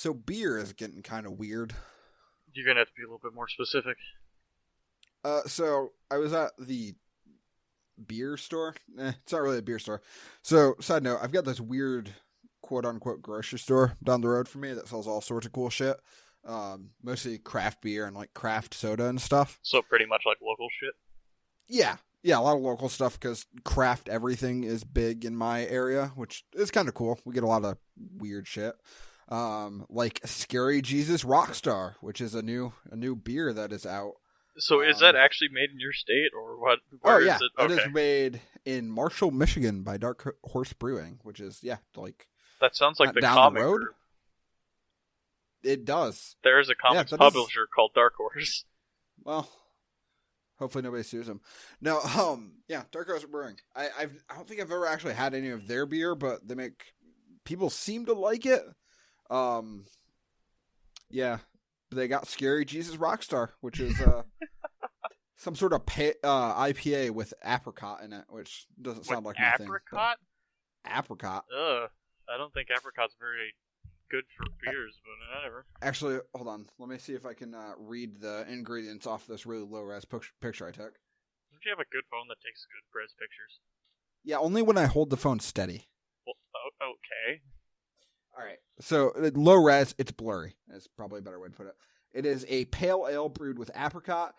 So beer is getting kind of weird. You're going to have to be a little bit more specific. So I was at the beer store. It's not really a beer store. So, side note, I've got this weird quote-unquote grocery store down the road from me that sells all sorts of cool shit. Mostly craft beer and like craft soda and stuff. So pretty much like local shit? Yeah, a lot of local stuff because craft everything is big in my area, which is kind of cool. We get a lot of weird shit. Like Scary Jesus Rockstar, which is a new beer that is out. So is that actually made in your state or what? Where is it? Okay. It is made in Marshall, Michigan by Dark Horse Brewing, which is like that sounds like the down comic the road. Group. It does. There is a comics publisher called Dark Horse. Well, hopefully nobody sues them. No, Dark Horse Brewing. I don't think I've ever actually had any of their beer, but people seem to like it. Yeah. They got Scary Jesus Rockstar, which is some sort of IPA with apricot in it, which doesn't sound like my thing. Apricot? Apricot. Ugh. I don't think apricot's very good for beers, but whatever. Actually, hold on. Let me see if I can read the ingredients off this really low-res picture I took. Don't you have a good phone that takes good res pictures? Yeah, only when I hold the phone steady. Well, okay. All right. So, low res, it's blurry. That's probably a better way to put it. It is a pale ale brewed with apricot,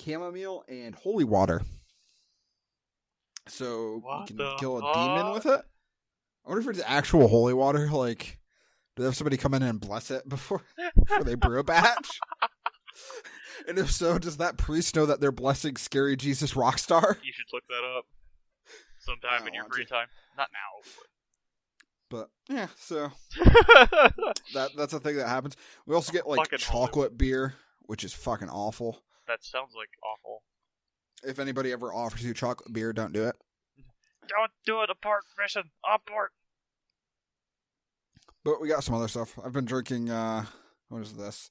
chamomile, and holy water. So, you can kill a demon with it? I wonder if it's actual holy water. Like, do they have somebody come in and bless it before they brew a batch? And if so, does that priest know that they're blessing Scary Jesus Rockstar? You should look that up sometime in your free time. Not now. But yeah, so that's a thing that happens. We also get like chocolate beer, which is fucking awful. That sounds like awful. If anybody ever offers you chocolate beer, don't do it. Don't do it. Abort mission. Abort. But we got some other stuff. I've been drinking. What is this?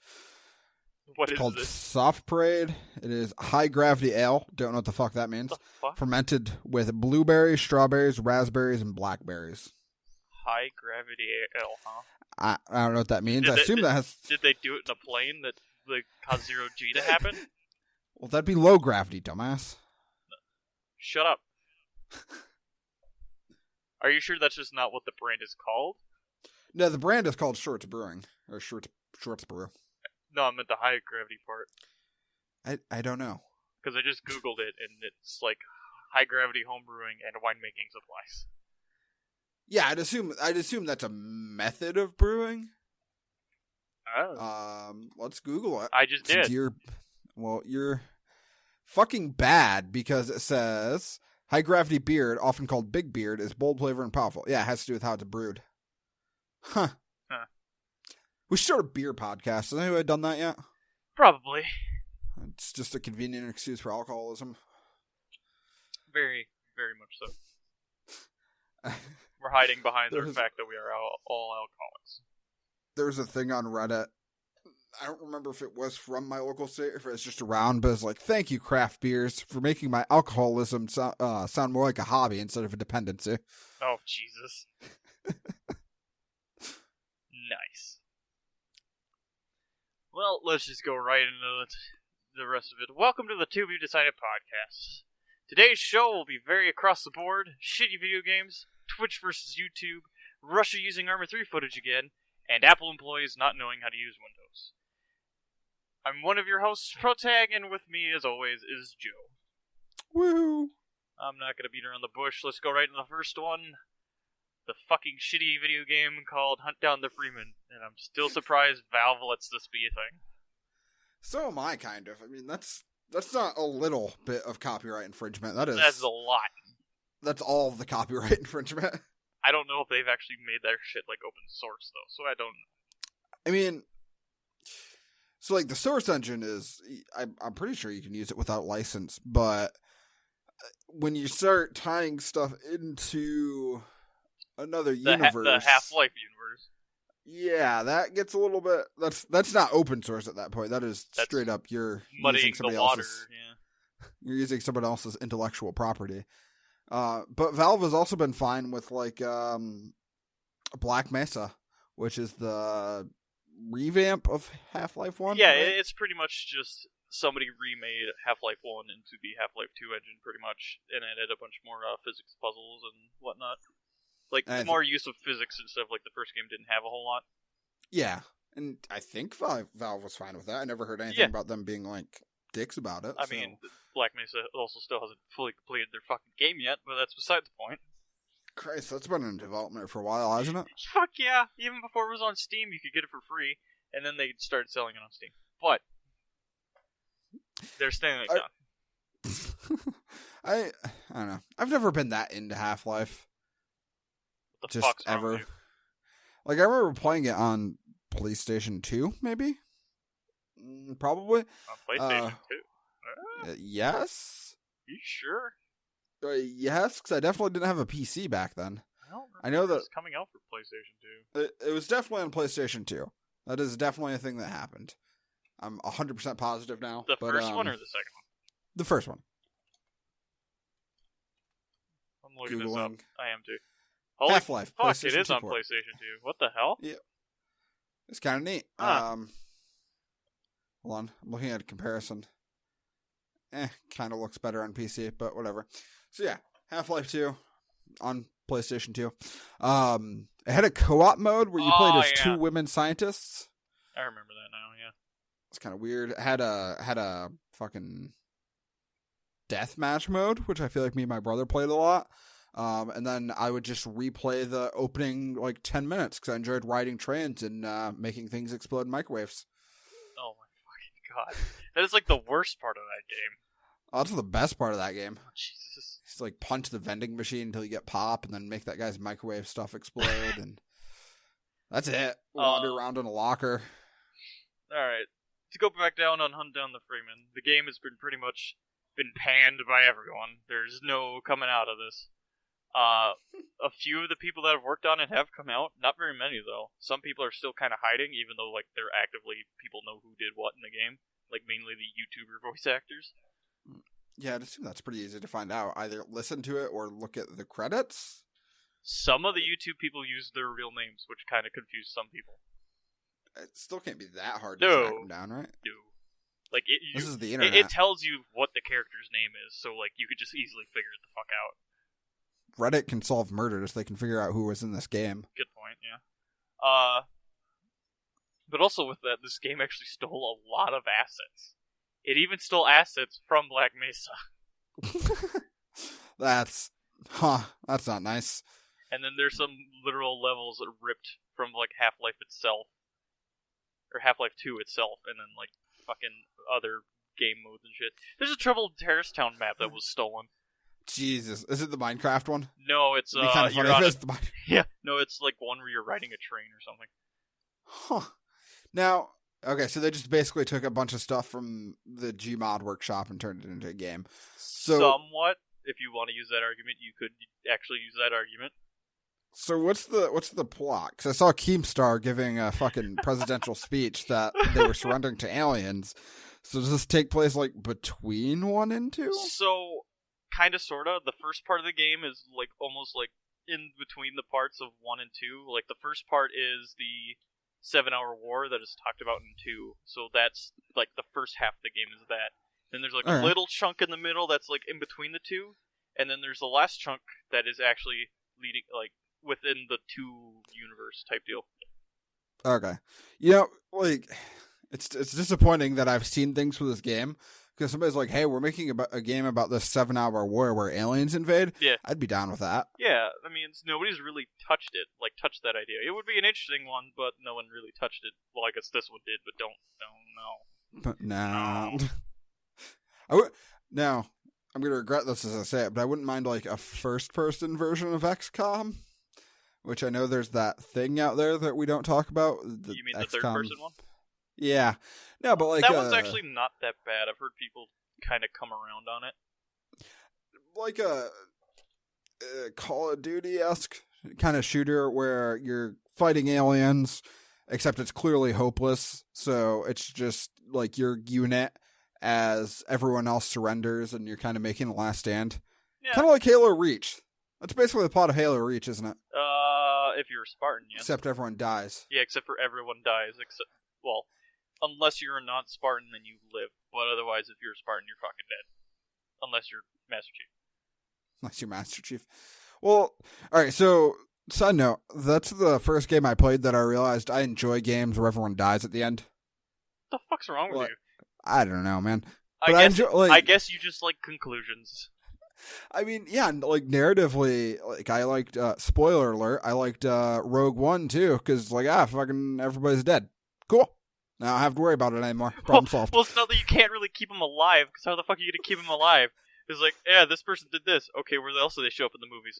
What it's is called this? Soft Parade. It is high gravity ale. Don't know what the fuck that means. The fuck? Fermented with blueberries, strawberries, raspberries, and blackberries. High gravity ale, huh? I don't know what that means. I assume that has. Did they do it in a plane that caused 0G to happen? Well, that'd be low gravity, dumbass. Shut up. Are you sure that's just not what the brand is called? No, the brand is called Shorts Brewing or Shorts Brew. No, I meant the high gravity part. I don't know. Because I just Googled it, and it's like high gravity home brewing and winemaking supplies. Yeah, I'd assume that's a method of brewing. Oh. Let's Google it. I just did. You're fucking bad because it says high gravity beard, often called big beard, is bold, flavor, and powerful. Yeah, it has to do with how it's brewed. Huh. We should start a beer podcast. Has anybody done that yet? Probably. It's just a convenient excuse for alcoholism. Very, very much so. We're hiding behind the fact that we are all alcoholics. There was a thing on Reddit. I don't remember if it was from my local state or if it was just around, but it's like, thank you, craft beers, for making my alcoholism sound more like a hobby instead of a dependency. Oh, Jesus. Nice. Well, let's just go right into the rest of it. Welcome to the To Be Decided podcast. Today's show will be very across the board, shitty video games, Twitch versus YouTube, Russia using ArmA 3 footage again, and Apple employees not knowing how to use Windows. I'm one of your hosts, Protag, and with me, as always, is Joe. Woo! I'm not going to beat around the bush. Let's go right into the first one. The fucking shitty video game called Hunt Down The Freeman. And I'm still surprised Valve lets this be a thing. So am I, kind of. I mean, that's not a little bit of copyright infringement. That's a lot. That's all of the copyright infringement. I don't know if they've actually made their shit like open source though, so I don't know. I mean, so like the source engine is, I'm pretty sure you can use it without license, but when you start tying stuff into another universe, the Half-Life universe, yeah, that gets a little bit. That's not open source at that point. That's straight up you're muddying the water. Yeah, you're using someone else's intellectual property. But Valve has also been fine with like Black Mesa, which is the revamp of Half-Life 1. Yeah, right? it's pretty much just somebody remade Half-Life 1 into the Half-Life 2 engine, pretty much, and added a bunch more physics puzzles and whatnot. Like, more use of physics and stuff like the first game didn't have a whole lot. Yeah, and I think Valve was fine with that. I never heard anything about them being, like, dicks about it. I mean, Black Mesa also still hasn't fully completed their fucking game yet, but that's beside the point. Christ, that's been in development for a while, hasn't it? Fuck yeah! Even before it was on Steam, you could get it for free, and then they started selling it on Steam. But they're staying like that. I don't know. I've never been that into Half-Life. What the Just fuck's wrong ever. with you? Like, I remember playing it on PlayStation 2, maybe? Probably. On PlayStation 2? Yes? You sure? Yes, because I definitely didn't have a PC back then. I know that that it's coming out for PlayStation 2. It was definitely on PlayStation 2. That is definitely a thing that happened. I'm 100% positive now. The first one or the second one? The first one. I'm looking this up. I am too. Half-Life. Fuck, it is on PlayStation 2. What the hell? Yeah. It's kind of neat. Huh. Hold on. I'm looking at a comparison. Kind of looks better on PC, but whatever. So yeah, Half-Life 2 on PlayStation 2. It had a co-op mode where you played as two women scientists. I remember that now, yeah. It's kind of weird. It had a fucking deathmatch mode, which I feel like me and my brother played a lot. And then I would just replay the opening, 10 minutes, because I enjoyed riding trains and making things explode in microwaves. Oh my fucking god. That is the worst part of that game. Oh, that's the best part of that game. Oh, Jesus. Just punch the vending machine until you get pop, and then make that guy's microwave stuff explode, and that's it. Wander around in a locker. Alright. To go back down on Hunt Down the Freeman, the game has pretty much been panned by everyone. There's no coming out of this. A few of the people that have worked on it have come out. Not very many, though. Some people are still kind of hiding, even though, they're actively, people know who did what in the game. Mainly the YouTuber voice actors. Yeah, I'd assume that's pretty easy to find out. Either listen to it or look at the credits. Some of the YouTube people use their real names, which kind of confused some people. It still can't be that hard to track them down, right? No. This is the internet. It tells you what the character's name is, so, you could just easily figure it the fuck out. Reddit can solve murders. They can figure out who was in this game. Good point, yeah. But also with that, this game actually stole a lot of assets. It even stole assets from Black Mesa. That's not nice. And then there's some literal levels that ripped from, Half-Life itself. Or Half-Life 2 itself, and then, fucking other game modes and shit. There's a Troubled Terrace Town map that was stolen. Jesus. Is it the Minecraft one? No, it's, It'd be kind of funny if it's the yeah, no, it's, one where you're riding a train or something. Huh. Now, okay, so they just basically took a bunch of stuff from the Gmod workshop and turned it into a game. So, somewhat. If you want to use that argument, you could actually use that argument. So what's the plot? Because I saw Keemstar giving a fucking presidential speech that they were surrendering to aliens. So does this take place between 1 and 2? So, kind of, sort of. The first part of the game is almost in between the parts of 1 and 2. The first part is the 7-hour war that is talked about in 2. So that's the first half of the game is that. Then there's a little chunk in the middle that's in between the two, and then there's the last chunk that is actually leading within the 2 universe type deal. Okay, it's disappointing that I've seen things for this game because somebody's like, "Hey, we're making a game about this 7-hour war where aliens invade." Yeah, I'd be down with that. Yeah, I mean, nobody's really touched it, touched that idea. It would be an interesting one, but no one really touched it. Well, I guess this one did, but no. But no. Now, I'm going to regret this as I say it, but I wouldn't mind a first-person version of XCOM, which I know there's that thing out there that we don't talk about. You mean the third-person one? Yeah. No, but that one's actually not that bad. I've heard people kind of come around on it. A Call of Duty-esque kind of shooter where you're fighting aliens, except it's clearly hopeless, so it's just your unit as everyone else surrenders and you're kind of making the last stand. Yeah. Kind of like Halo Reach. That's basically the plot of Halo Reach, isn't it? If you're a Spartan, yes. Except everyone dies. Yeah, except for everyone dies. Well, unless you're a non-Spartan, then you live. But otherwise, if you're a Spartan, you're fucking dead. Unless you're Master Chief. Unless you're Master Chief. Well, alright, so, side note, that's the first game I played that I realized I enjoy games where everyone dies at the end. What the fuck's wrong with you? I don't know, man. I guess you just like conclusions. I mean, yeah, like, narratively, like, I liked, spoiler alert, I liked, Rogue One, too, because, like, fucking everybody's dead. Cool. Now I don't have to worry about it anymore. Problem solved. Well, it's not that you can't really keep them alive, because how the fuck are you going to keep them alive? It's like, yeah, this person did this. Okay, where else do they show up in the movies?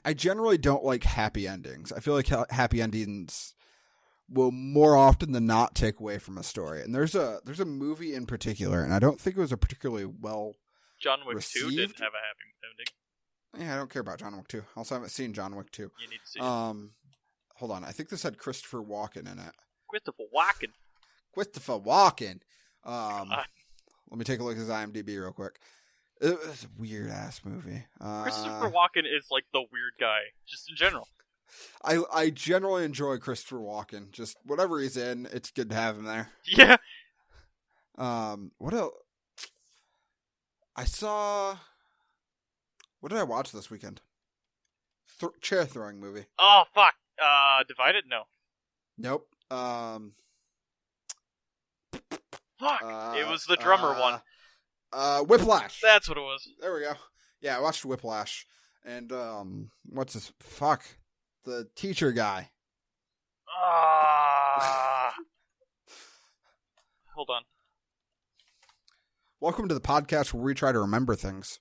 I generally don't like happy endings. I feel like happy endings will more often than not take away from a story. And there's a movie in particular, and I don't think it was a particularly well John Wick received. 2 didn't have a happy ending. Yeah, I don't care about John Wick 2. I also haven't seen John Wick 2. You need to see it. Hold on. I think this had Christopher Walken in it. Christopher Walken. Let me take a look at his IMDb real quick. It was a weird-ass movie. Christopher Walken is like the weird guy, just in general. I generally enjoy Christopher Walken. Just whatever he's in, it's good to have him there. Yeah. What else? I saw... What did I watch this weekend? Chair throwing movie. Oh, fuck. Divided? No. Nope. Fuck. It was the drummer one. Whiplash. That's what it was. There we go. Yeah, I watched Whiplash. And, what's this? Fuck. The teacher guy. Hold on. Welcome to the podcast where we try to remember things.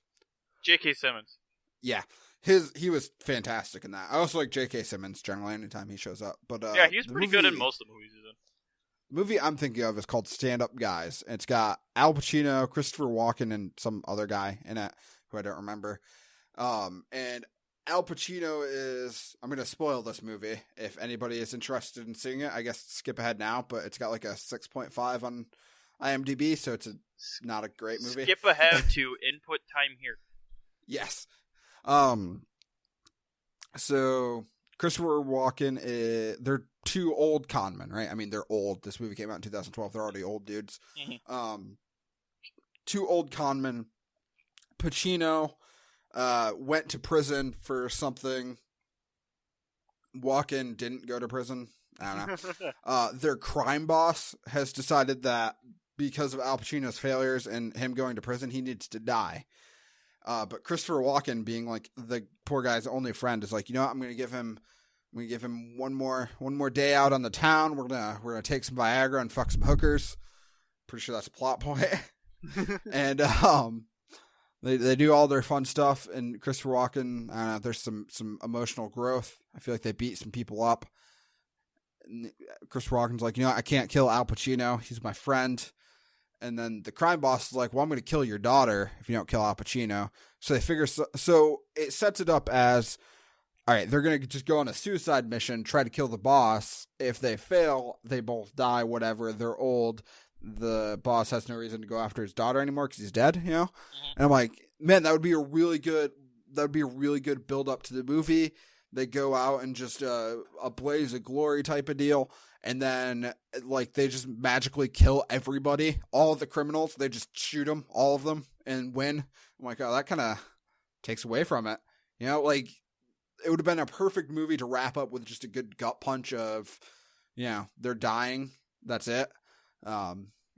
J.K. Simmons. Yeah. He was fantastic in that. I also like J.K. Simmons generally anytime he shows up. But yeah, he's pretty good in most of the movies he's in. The movie I'm thinking of is called Stand Up Guys. It's got Al Pacino, Christopher Walken, and some other guy in it who I don't remember. And Al Pacino is... I'm going to spoil this movie. If anybody is interested in seeing it, I guess skip ahead now. But it's got like a 6.5 on IMDb, so it's not a great movie. Skip ahead to input time here. Yes. So Christopher Walken they're two old conmen, right? I mean, they're old. This movie came out in 2012. They're already old dudes. Mm-hmm. Two old conmen. Pacino went to prison for something. Walken didn't go to prison. I don't know. Their crime boss has decided that because of Al Pacino's failures and him going to prison, he needs to die. But Christopher Walken, being like the poor guy's only friend, is like, you know what? I'm gonna give him one more day out on the town. We're gonna take some Viagra and fuck some hookers. Pretty sure that's a plot point. And they do all their fun stuff. And Christopher Walken, I don't know, there's some emotional growth. I feel like they beat some people up. And Christopher Walken's like, you know what? I can't kill Al Pacino. He's my friend. And then the crime boss is like, well, I'm going to kill your daughter if you don't kill Al Pacino. So they figure, so it sets it up as, all right, they're going to just go on a suicide mission, try to kill the boss. If they fail, they both die, whatever. They're old. The boss has no reason to go after his daughter anymore because he's dead, you know? Mm-hmm. And I'm like, man, that would be a really good build up to the movie. They go out and just a blaze of glory type of deal. And then, like, they just magically kill everybody, all of the criminals. They just shoot them, all of them, and win. I'm like, oh, that kind of takes away from it. You know, like, it would have been a perfect movie to wrap up with just a good gut punch of, you know, they're dying. That's it. But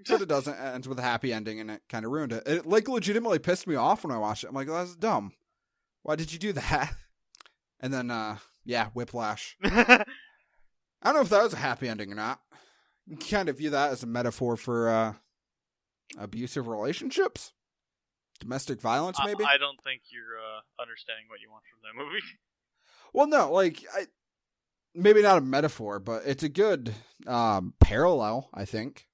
it doesn't. It ends with a happy ending, and it kind of ruined it. It, like, legitimately pissed me off when I watched it. I'm like, oh, that's dumb. Why did you do that? And then, yeah, Whiplash. I don't know if that was a happy ending or not. You can kind of view that as a metaphor for abusive relationships, domestic violence, maybe. I don't think you're understanding what you want from that movie. Well, no, like maybe not a metaphor, but it's a good parallel. I think,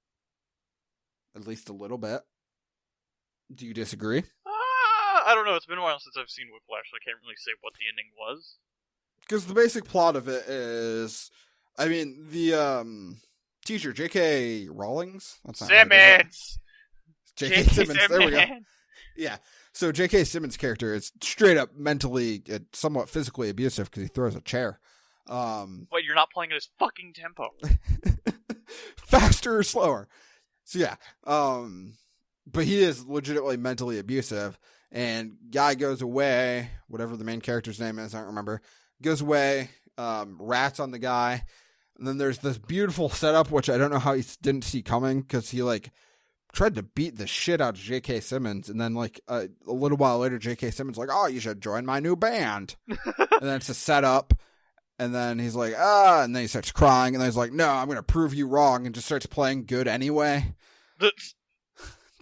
at least a little bit. Do you disagree? I don't know. It's been a while since I've seen Whiplash, so I can't really say what the ending was. Because the basic plot of it is. I mean, the teacher, J.K. Rawlings? That's not Simmons! J.K. Simmons, there we go. Yeah. So J.K. Simmons' character is straight up mentally, somewhat physically abusive because he throws a chair. But you're not playing at his fucking tempo. Faster or slower. So yeah. But he is legitimately mentally abusive. And guy goes away, whatever the main character's name is, I don't remember. Goes away, rats on the guy. And then there's this beautiful setup, which I don't know how he didn't see coming, because he, like, tried to beat the shit out of J.K. Simmons. And then, like, a little while later, J.K. Simmons like, oh, you should join my new band. And then it's a setup. And then he's like, and then he starts crying. And then he's like, no, I'm going to prove you wrong. And just starts playing good anyway. It's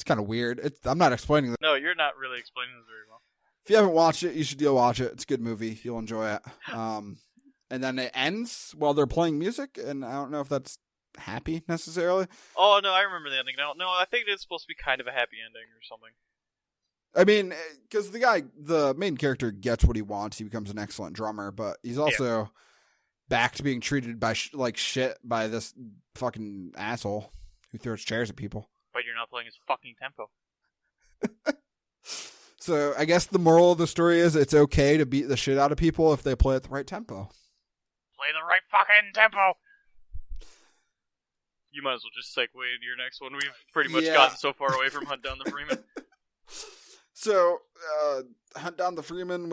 kind of weird. I'm not explaining that. No, you're not really explaining this very well. If you haven't watched it, you should go watch it. It's a good movie. You'll enjoy it. And then it ends while they're playing music. And I don't know if that's happy necessarily. Oh, no, I remember the ending. No, I think it's supposed to be kind of a happy ending or something. I mean, because the main character gets what he wants. He becomes an excellent drummer, but he's also back to being treated like shit by this fucking asshole who throws chairs at people. But you're not playing his fucking tempo. So I guess the moral of the story is it's okay to beat the shit out of people if they play at the right tempo. Play the right fucking tempo! You might as well just segue into your next one. We've pretty much gotten so far away from Hunt Down the Freeman. So, Hunt Down the Freeman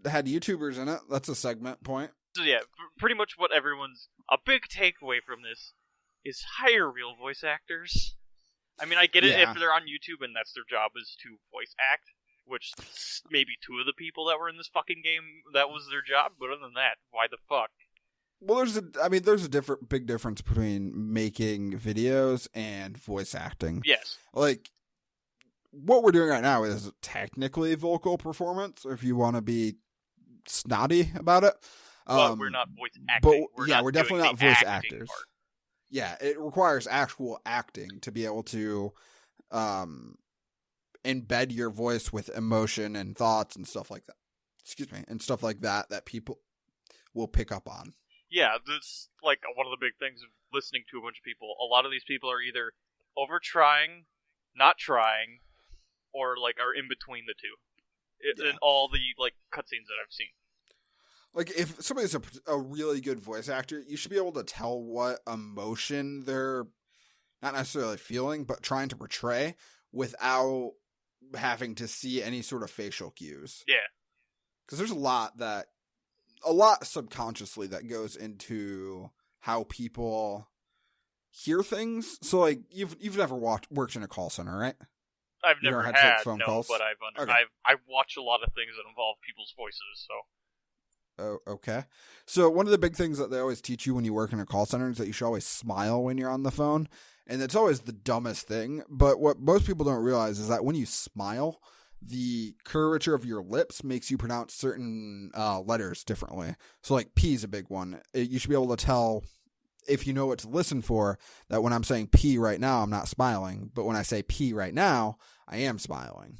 had YouTubers in it. That's a segment point. So yeah, pretty much what a big takeaway from this is hire real voice actors. I mean, I get it if they're on YouTube and that's their job is to voice act, which maybe two of the people that were in this fucking game, that was their job, but other than that, why the fuck? Well, there's a big difference between making videos and voice acting. Yes. Like, what we're doing right now is technically vocal performance, if you want to be snotty about it. But we're not voice acting. We're definitely not voice actors. Part. Yeah, it requires actual acting to be able to embed your voice with emotion and thoughts and stuff like that. Excuse me, and stuff like that people will pick up on. Yeah, that's like one of the big things of listening to a bunch of people. A lot of these people are either over trying, not trying, or like are in between the two. In all the like cutscenes that I've seen. Like, if somebody's a really good voice actor, you should be able to tell what emotion they're not necessarily feeling, but trying to portray without having to see any sort of facial cues. Yeah. Because there's a lot subconsciously that goes into how people hear things. So, like, you've never worked in a call center, right? I've never had phone calls? But I've watched a lot of things that involve people's voices, so... Oh, okay. So one of the big things that they always teach you when you work in a call center is that you should always smile when you're on the phone. And it's always the dumbest thing. But what most people don't realize is that when you smile, the curvature of your lips makes you pronounce certain letters differently. So like P is a big one. You should be able to tell, if you know what to listen for, that when I'm saying P right now, I'm not smiling. But when I say P right now, I am smiling.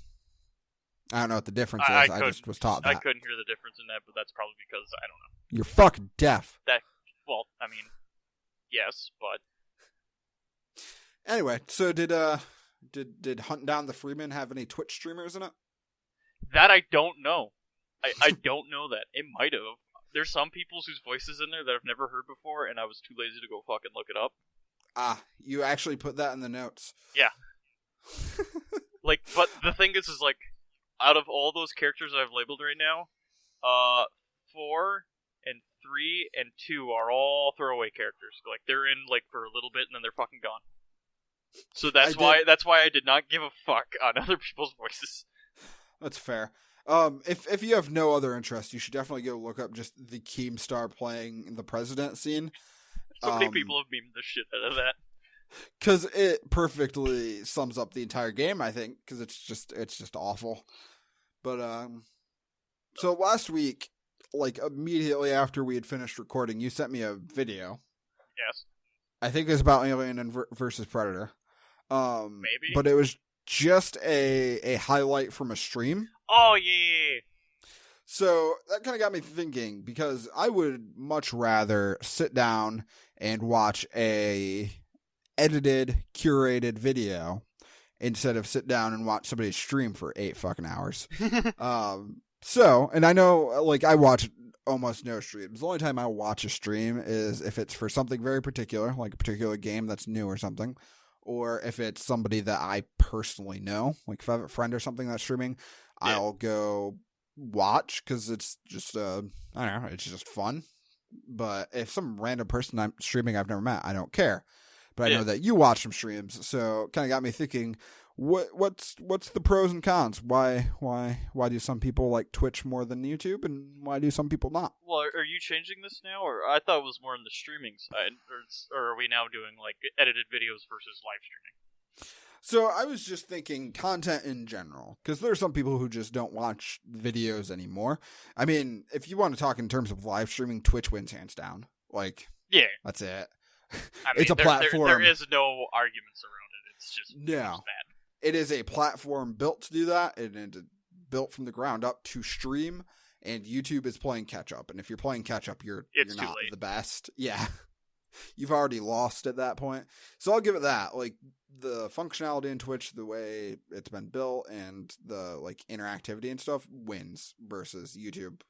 I don't know what the difference is. I just was taught that. I couldn't hear the difference in that, but that's probably because, I don't know. You're fucking deaf. Well, I mean, yes, but... Anyway, so did Hunt Down the Freeman have any Twitch streamers in it? That I don't know. I don't know that. It might have. There's some people whose voices in there that I've never heard before, and I was too lazy to go fucking look it up. Ah, you actually put that in the notes. Yeah. Like, but the thing is like, out of all those characters I've labeled right now, 4 and 3 and 2 are all throwaway characters. Like, they're in, like, for a little bit and then they're fucking gone. So that's why I did not give a fuck on other people's voices. That's fair. If you have no other interest, you should definitely go look up just the Keemstar playing the president scene. So many people have memed the shit out of that. Because it perfectly sums up the entire game, I think, because it's just awful. But, so last week, like, immediately after we had finished recording, you sent me a video. Yes. I think it was about Alien versus Predator. Maybe. But it was just a highlight from a stream. Oh, yeah. So that kind of got me thinking, because I would much rather sit down and watch a edited, curated video instead of sit down and watch somebody stream for 8 fucking hours. So, and I know, like, I watch almost no streams. The only time I watch a stream is if it's for something very particular, like a particular game that's new or something, or if it's somebody that I personally know. Like, if I have a friend or something that's streaming, I'll go watch because it's just, I don't know, it's just fun. But if some random person I'm streaming I've never met, I don't care. But I know that you watch some streams, so it kind of got me thinking, what's the pros and cons? Why do some people like Twitch more than YouTube, and why do some people not? Well, are you changing this now, or I thought it was more on the streaming side, or are we now doing like edited videos versus live streaming? So I was just thinking content in general, because there are some people who just don't watch videos anymore. I mean, if you want to talk in terms of live streaming, Twitch wins hands down. Like, that's it. I mean, it's a platform. There is no arguments around it. It's just that. It is a platform built to do that, and it's built from the ground up to stream. And YouTube is playing catch up. And if you're playing catch up, you're not the best. Yeah, you've already lost at that point. So I'll give it that. Like the functionality in Twitch, the way it's been built, and the like interactivity and stuff wins versus YouTube.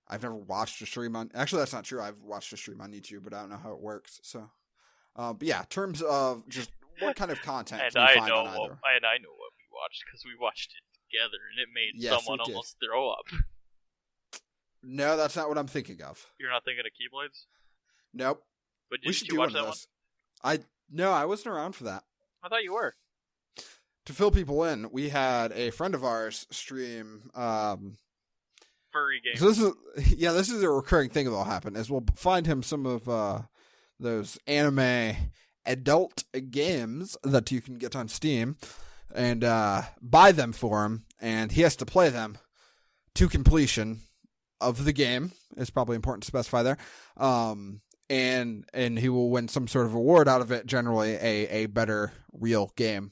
I've never watched a stream on... Actually, that's not true. I've watched a stream on YouTube, but I don't know how it works. So, but yeah, in terms of just what kind of content can you find on either? And I know what we watched, because we watched it together, and it made someone almost throw up. No, that's not what I'm thinking of. You're not thinking of Keyblades? Nope. But did you watch that one? No, I wasn't around for that. I thought you were. To fill people in, we had a friend of ours stream... furry games. So this is a recurring thing that'll happen, is we'll find him some of those anime adult games that you can get on Steam and buy them for him, and he has to play them to completion of the game. It's probably important to specify there. And he will win some sort of award out of it, generally a better real game.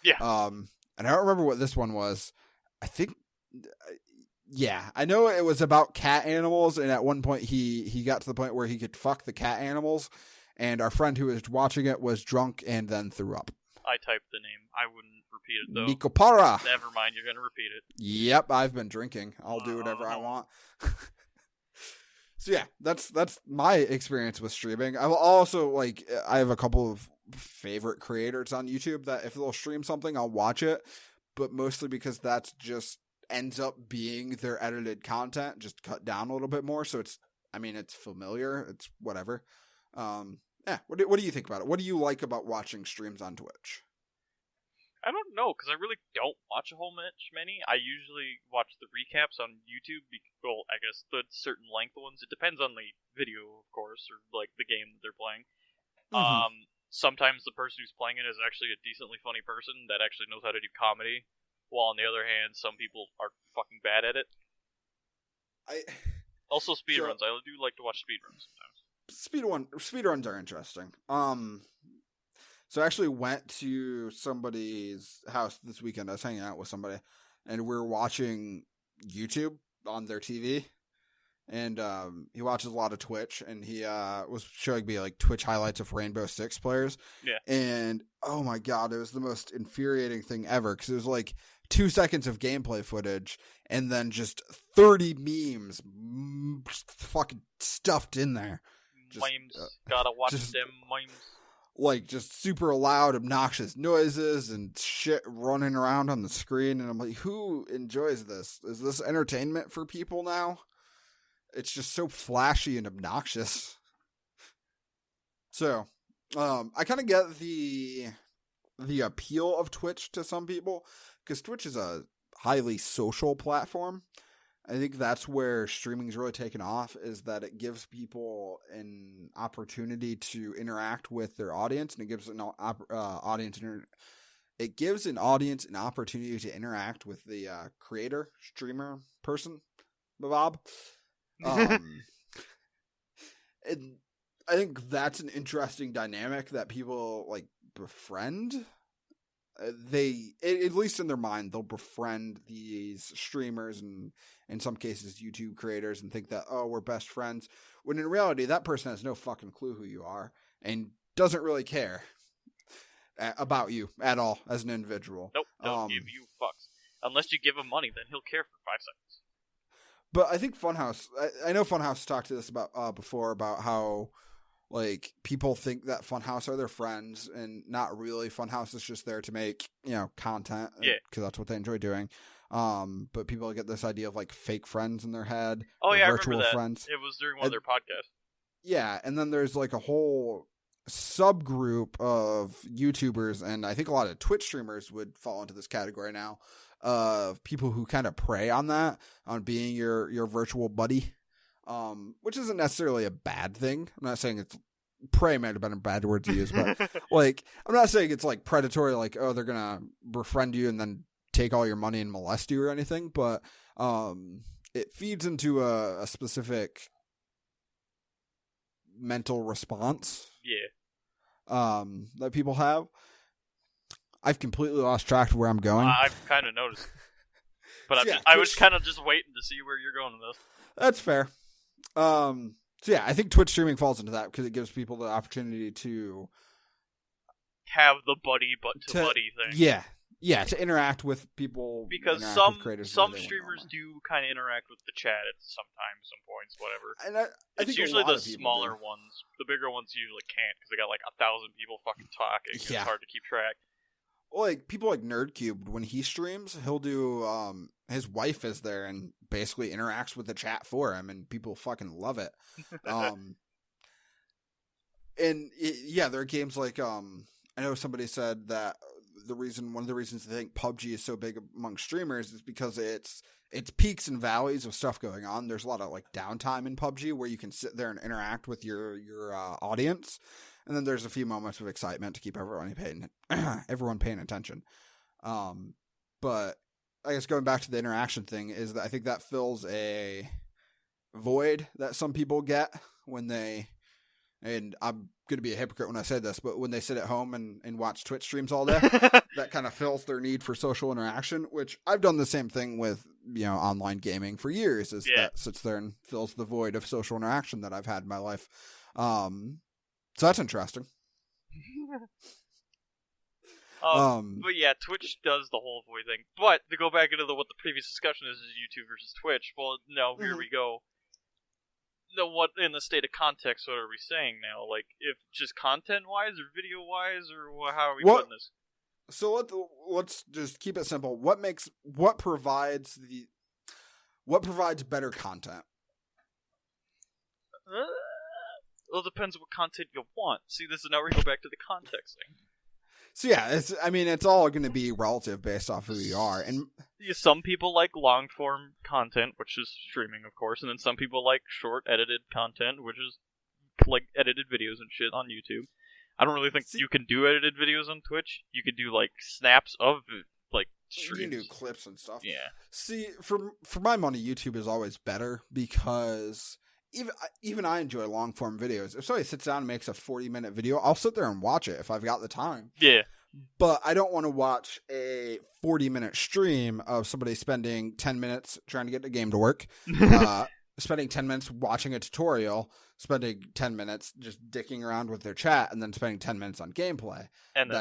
Yeah. And I don't remember what this one was. I think... Yeah, I know it was about cat animals, and at one point he got to the point where he could fuck the cat animals, and our friend who was watching it was drunk and then threw up. I typed the name. I wouldn't repeat it, though. Nikopara! Never mind, you're going to repeat it. Yep, I've been drinking. I'll do whatever I want. So yeah, that's my experience with streaming. I will also, I have a couple of favorite creators on YouTube that if they'll stream something, I'll watch it, but mostly because that's just ends up being their edited content, just cut down a little bit more. So it's familiar. It's whatever. What do you think about it? What do you like about watching streams on Twitch? I don't know, because I really don't watch a whole many. I usually watch the recaps on YouTube. Well, I guess the certain length ones. It depends on the video, of course, or like the game that they're playing. Mm-hmm. Sometimes the person who's playing it is actually a decently funny person that actually knows how to do comedy. While on the other hand, some people are fucking bad at it. Also speedruns. I do like to watch speedruns sometimes. Speedruns are interesting. So I actually went to somebody's house this weekend. I was hanging out with somebody, and we were watching YouTube on their TV. And he watches a lot of Twitch, and he was showing me like Twitch highlights of Rainbow Six players. Yeah. And oh my god, it was the most infuriating thing ever, because it was like 2 seconds of gameplay footage and then just 30 memes fucking stuffed in there. Memes. Gotta watch them memes. Like, just super loud, obnoxious noises and shit running around on the screen. And I'm like, who enjoys this? Is this entertainment for people now? It's just so flashy and obnoxious. So, I kind of get the appeal of Twitch to some people, because Twitch is a highly social platform. I think that's where streaming's really taken off, is that it gives people an opportunity to interact with their audience, and it gives an audience an opportunity to interact with the creator, streamer, person, Bob. And I think that's an interesting dynamic that people like befriend. At least in their mind, they'll befriend these streamers and in some cases YouTube creators and think that, oh, we're best friends. When in reality, that person has no fucking clue who you are and doesn't really care. about you at all as an individual. Nope, don't give you fucks. Unless you give him money, then he'll care for 5 seconds. But I think Funhouse, I know Funhouse talked to this about before about how like people think that Funhouse are their friends, and not really. Funhouse is just there to make content, because that's what they enjoy doing. But people get this idea of like fake friends in their head. Oh yeah, virtual I remember that. Friends. It was during one of their podcasts. Yeah, and then there's like a whole subgroup of YouTubers, and I think a lot of Twitch streamers would fall into this category now, of people who kind of prey on that, on being your virtual buddy, which isn't necessarily a bad thing. I'm not saying it's prey might have been a bad word to use, but like I'm not saying it's like predatory, like oh they're gonna befriend you and then take all your money and molest you or anything, but it feeds into a specific mental response that people have. I've completely lost track of where I'm going. I've kind of noticed, but I was kind of just waiting to see where you're going with this. That's fair. So yeah, I think Twitch streaming falls into that because it gives people the opportunity to have the buddy buddy thing. Yeah, to interact with people. Because some streamers do kind of interact with the chat at some points, whatever. And it's usually the smaller ones. The bigger ones usually can't because they got like 1,000 people fucking talking. Yeah. It's hard to keep track. Well, like people like Nerdcube, when he streams, he'll do his wife is there and basically interacts with the chat for him, and people fucking love it. There are games like I know somebody said that one of the reasons they think PUBG is so big among streamers is because it's peaks and valleys of stuff going on. There's a lot of like downtime in PUBG where you can sit there and interact with your audience, and then there's a few moments of excitement to keep everyone paying attention. But I guess going back to the interaction thing is that I think that fills a void that some people get when they, and I'm going to be a hypocrite when I say this, but when they sit at home and watch Twitch streams all day, that kind of fills their need for social interaction, which I've done the same thing with, online gaming for years, that sits there and fills the void of social interaction that I've had in my life. So that's interesting. But yeah, Twitch does the whole void thing. But to go back into what the previous discussion is YouTube versus Twitch, well, no, here we go. No, what in the state of context? What are we saying now? Like, if just content-wise or video-wise, or how are we putting this? So let's just keep it simple. What provides better content? Well, it depends what content you want. See, this is now we go back to the context thing. So yeah, it's all going to be relative based off who you are, and some people like long form content, which is streaming, of course, and then some people like short edited content, which is like edited videos and shit on YouTube. I don't really think you can do edited videos on Twitch. You could do like snaps of like streams. You can do clips and stuff. Yeah. See, for my money, YouTube is always better because even I enjoy long form videos. If somebody sits down and makes a 40-minute video, I'll sit there and watch it if I've got the time. Yeah. But I don't want to watch a 40-minute stream of somebody spending 10 minutes trying to get the game to work, spending 10 minutes watching a tutorial, spending 10 minutes just dicking around with their chat, and then spending 10 minutes on gameplay. And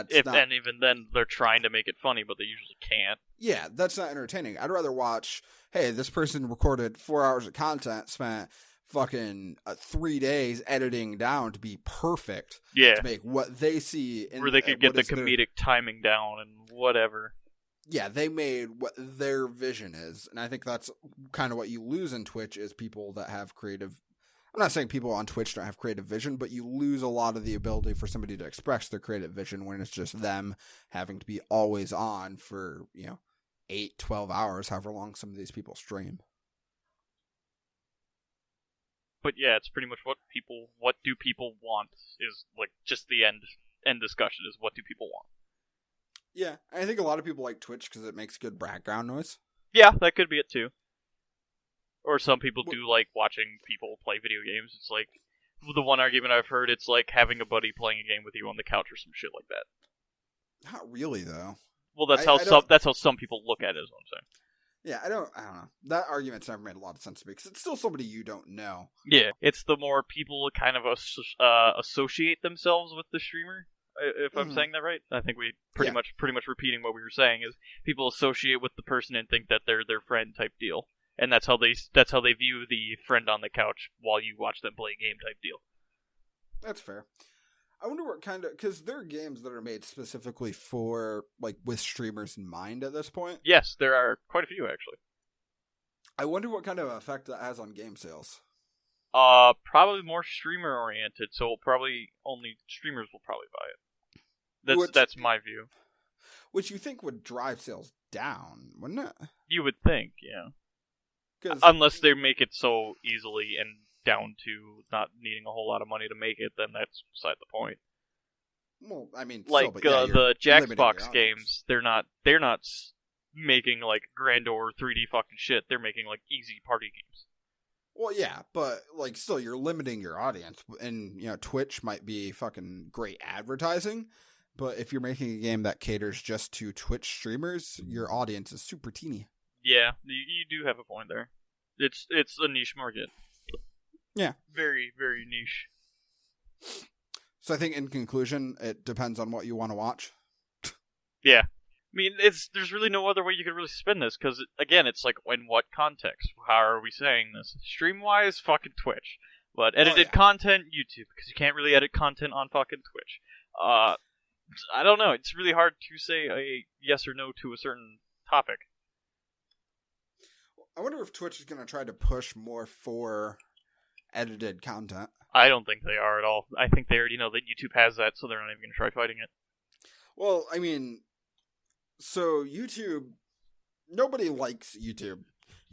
even then, they're trying to make it funny, but they usually can't. Yeah, that's not entertaining. I'd rather watch, hey, this person recorded 4 hours of content, spent fucking 3 days editing down to be perfect. Yeah. To make what they see. Where they could get the comedic timing down and whatever. Yeah, they made what their vision is. And I think that's kind of what you lose in Twitch is people that have creative... I'm not saying people on Twitch don't have creative vision, but you lose a lot of the ability for somebody to express their creative vision when it's just them having to be always on for, 8, 12 hours, however long some of these people stream. But yeah, it's pretty much what do people want is like just the end discussion is what do people want. Yeah, I think a lot of people like Twitch because it makes good background noise. Yeah, that could be it too. Or some people do like watching people play video games. It's like the one argument I've heard. It's like having a buddy playing a game with you on the couch or some shit like that. Not really though. Well, that's how some people look at it. Is what I'm saying. Yeah, I don't know. That argument's never made a lot of sense to me because it's still somebody you don't know. Yeah, it's the more people kind of associate themselves with the streamer. if I'm saying that right. I think we pretty Yeah. much repeating what we were saying is people associate with the person and think that they're their friend type deal, and that's how they view the friend on the couch while you watch them play a game type deal. That's fair. I wonder what kind of, because there are games that are made specifically for, like, with streamers in mind at this point. Yes, there are quite a few actually. I wonder what kind of effect that has on game sales. Probably more streamer oriented, so probably only streamers will probably buy it. That's my view. Which you think would drive sales down, wouldn't it? You would think, yeah. 'Cause, unless they make it so easily and down to not needing a whole lot of money to make it, then that's beside the point. Well, I mean, Like still, but yeah, the limiting your Jackbox games, they're not making like grandeur 3D fucking shit. They're making like easy party games. Well, yeah, but like still, you're limiting your audience, and Twitch might be fucking great advertising, but if you're making a game that caters just to Twitch streamers, your audience is super teeny. Yeah, you do have a point there. It's a niche market. Yeah, very very niche. So I think in conclusion, it depends on what you want to watch. Yeah. I mean, there's really no other way you could really spin this, because, again, it's like, in what context? How are we saying this? Stream-wise, fucking Twitch. But edited content, YouTube, because you can't really edit content on fucking Twitch. I don't know, it's really hard to say a yes or no to a certain topic. I wonder if Twitch is going to try to push more for edited content. I don't think they are at all. I think they already know that YouTube has that, so they're not even going to try fighting it. Well, I mean, so YouTube, nobody likes YouTube.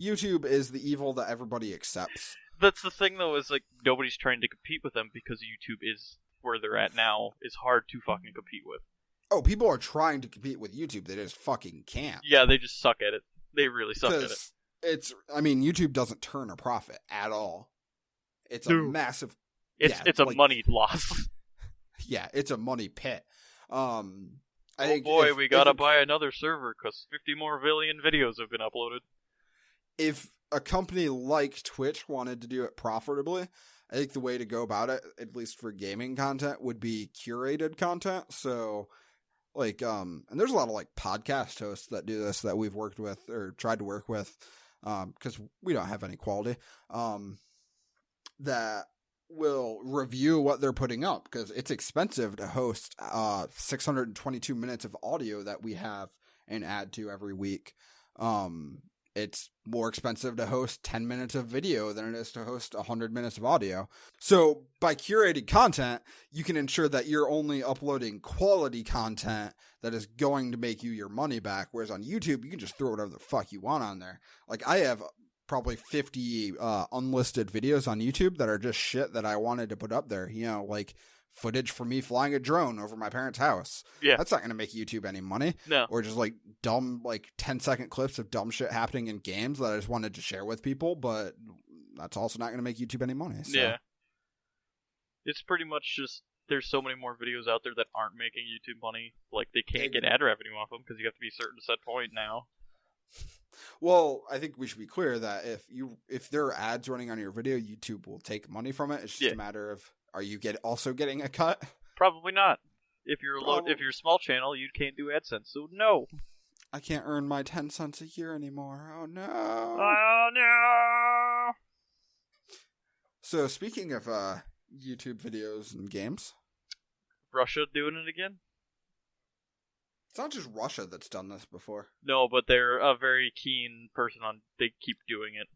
YouTube is the evil that everybody accepts. That's the thing, though, is like nobody's trying to compete with them because YouTube is where they're at now. Is hard to fucking compete with. Oh, people are trying to compete with YouTube. They just fucking can't. Yeah, they just suck at it. They really suck at it. YouTube doesn't turn a profit at all. It's a massive... It's a money loss. Yeah, it's a money pit. We gotta buy another server because 50 more billion videos have been uploaded. If a company like Twitch wanted to do it profitably, I think the way to go about it, at least for gaming content, would be curated content. So, like, and there's a lot of like podcast hosts that do this that we've worked with or tried to work with, because we don't have any quality, that will review what they're putting up, because it's expensive to host 622 minutes of audio that we have and add to every week. It's more expensive to host 10 minutes of video than it is to host 100 minutes of audio. So by curating content, you can ensure that you're only uploading quality content that is going to make you your money back. Whereas on YouTube, you can just throw whatever the fuck you want on there. Like, I have probably 50 unlisted videos on YouTube that are just shit that I wanted to put up there. Like footage for me flying a drone over my parents' house. Yeah. That's not going to make YouTube any money. No. Or just like dumb, like 10-second clips of dumb shit happening in games that I just wanted to share with people, but that's also not going to make YouTube any money. So. Yeah. It's pretty much just, there's so many more videos out there that aren't making YouTube money. Like, they can't get ad revenue off them because you have to be a certain set point now. Well, I think we should be clear that if there are ads running on your video, YouTube will take money from it. It's just a matter of, are you also getting a cut? Probably not. If you're a small channel, you can't do AdSense, so no. I can't earn my 10 cents a year anymore. Oh no. Oh no. So speaking of YouTube videos and games, Russia doing it again? It's not just Russia that's done this before. No, but they're a very keen person on. They keep doing it,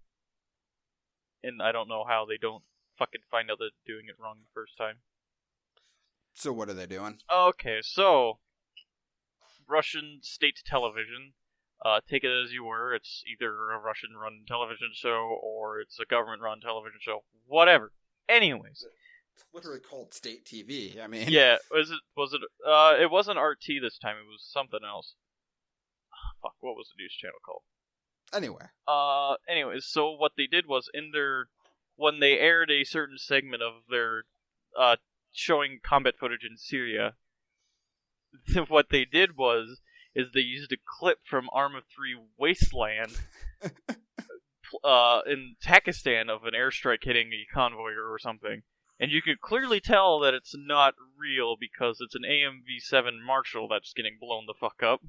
and I don't know how they don't fucking find out they're doing it wrong the first time. So what are they doing? Okay, so Russian state television. Take it as you were. It's either a Russian-run television show or it's a government-run television show. Whatever. Anyways. It's literally called state TV. I mean, yeah. Was it? It wasn't RT this time. It was something else. Fuck. What was the news channel called? Anyway. Anyways, so what they did was when they aired a certain segment of their showing combat footage in Syria, what they did is they used a clip from ArmA 3 Wasteland in Pakistan of an airstrike hitting a convoy or something. And you could clearly tell that it's not real because it's an AMV7 Marshall that's getting blown the fuck up.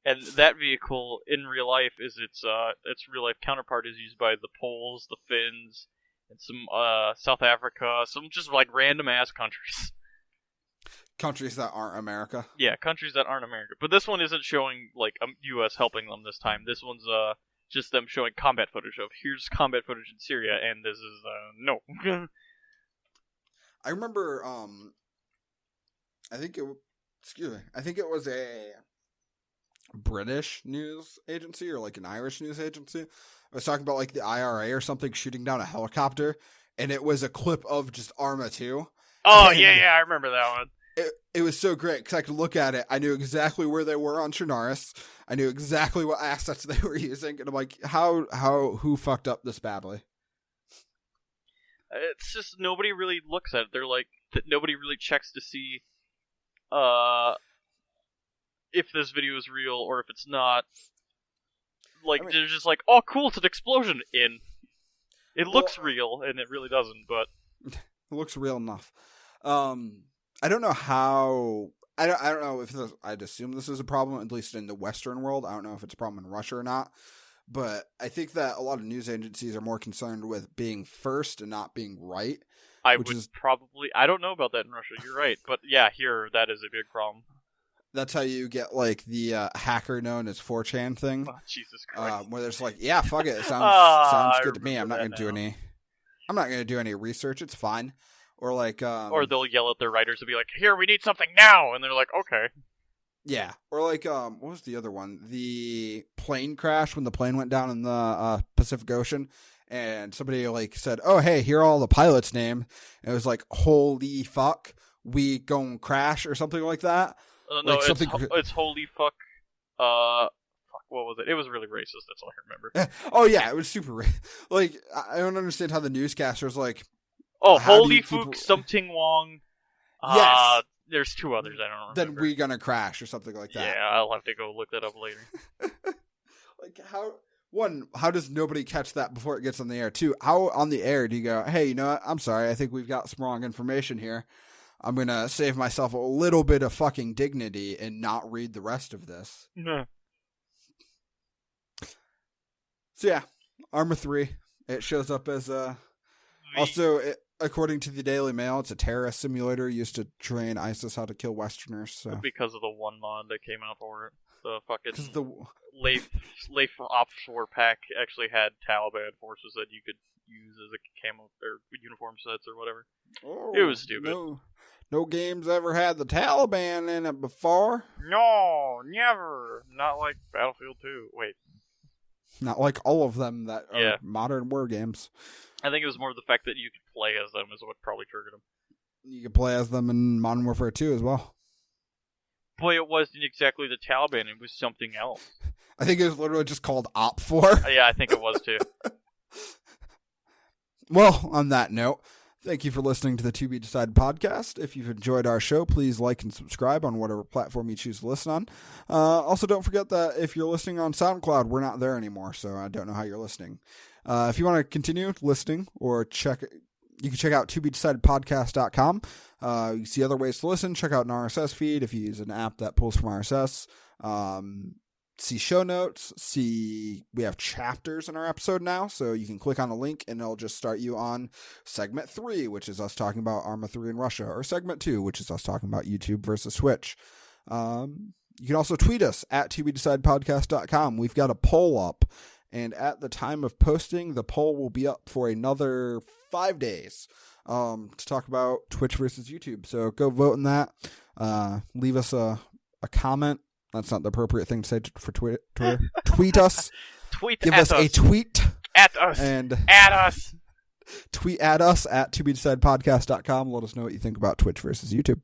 And that vehicle in real life is its real life counterpart is used by the Poles, the Finns, and some South Africa, some just like random ass countries. Countries that aren't America. Yeah, countries that aren't America. But this one isn't showing like U.S. helping them this time. This one's just them showing combat footage of here's combat footage in Syria, and this is no. I remember I think it was a British news agency or like an Irish news agency. I was talking about like the IRA or something shooting down a helicopter, and it was a clip of just ArmA 2. Oh, yeah, I remember that one. It was so great because I could look at it. I knew exactly where they were on Chernarus. I knew exactly what assets they were using, and I'm like, who fucked up this badly? It's just nobody really looks at it. They're like, nobody really checks to see if this video is real or if it's not. Like, they're just like, oh, cool, it's an explosion. It looks real, and it really doesn't, but it looks real enough. I don't know how. I don't know if I'd assume this is a problem, at least in the Western world. I don't know if it's a problem in Russia or not. But I think that a lot of news agencies are more concerned with being first and not being right. I don't know about that in Russia. You're right, but yeah, here that is a big problem. That's how you get like the hacker known as 4chan thing. Oh, Jesus Christ! Where there's like, yeah, fuck it, sounds good to me. I'm not gonna do any research. It's fine. Or like, or they'll yell at their writers and be like, "Here, we need something now," and they're like, "Okay." Yeah. Or like, what was the other one? The plane crash when the plane went down in the Pacific Ocean, and somebody like said, "Oh, hey, here are all the pilots' name." And it was like, "Holy fuck, we gon' crash" or something like that. No, like it's holy fuck. Fuck, what was it? It was really racist. That's all I remember. Oh yeah, it was super. Like, I don't understand how the newscasters like. Oh, holy fuck, something Wong. Yes. There's two others I don't remember. Then we gonna crash or something like that. Yeah, I'll have to go look that up later. Like how does nobody catch that before it gets on the air? Two, how on the air do you go, hey, you know what? I'm sorry, I think we've got some wrong information here. I'm gonna save myself a little bit of fucking dignity and not read the rest of this. No. So yeah, ArmA 3. It shows up as according to the Daily Mail, it's a terrorist simulator used to train ISIS how to kill Westerners. So. Because of the one mod that came out for it. The fucking the Leif offshore pack actually had Taliban forces that you could use as a camo or uniform sets or whatever. Oh, it was stupid. No game's ever had the Taliban in it before. No, never. Not like Battlefield 2. Wait. Not like all of them that are modern war games. I think it was more the fact that you could play as them is what probably triggered them. You could play as them in Modern Warfare 2 as well. Boy, it wasn't exactly the Taliban. It was something else. I think it was literally just called Op 4. Yeah, I think it was too. Well, on that note, thank you for listening to the To Be Decided podcast. If you've enjoyed our show, please like and subscribe on whatever platform you choose to listen on. Also, don't forget that if you're listening on SoundCloud, we're not there anymore, so I don't know how you're listening. If you want to continue listening or you can check out tobedecidedpodcast.com. You can see other ways to listen. Check out an RSS feed if you use an app that pulls from RSS. See show notes. We have chapters in our episode now, so you can click on a link and it'll just start you on segment 3, which is us talking about ArmA 3 in Russia, or segment 2, which is us talking about YouTube versus Switch. You can also tweet us at tobedecidedpodcast.com. We've got a poll up, and at the time of posting, the poll will be up for another 5 days to talk about Twitch versus YouTube. So go vote in that. Leave us a comment. That's not the appropriate thing to say for Twitter. Tweet us. Give us a tweet. At us. And at us. Tweet at us at tobedecidedpodcast.com. Let us know what you think about Twitch versus YouTube.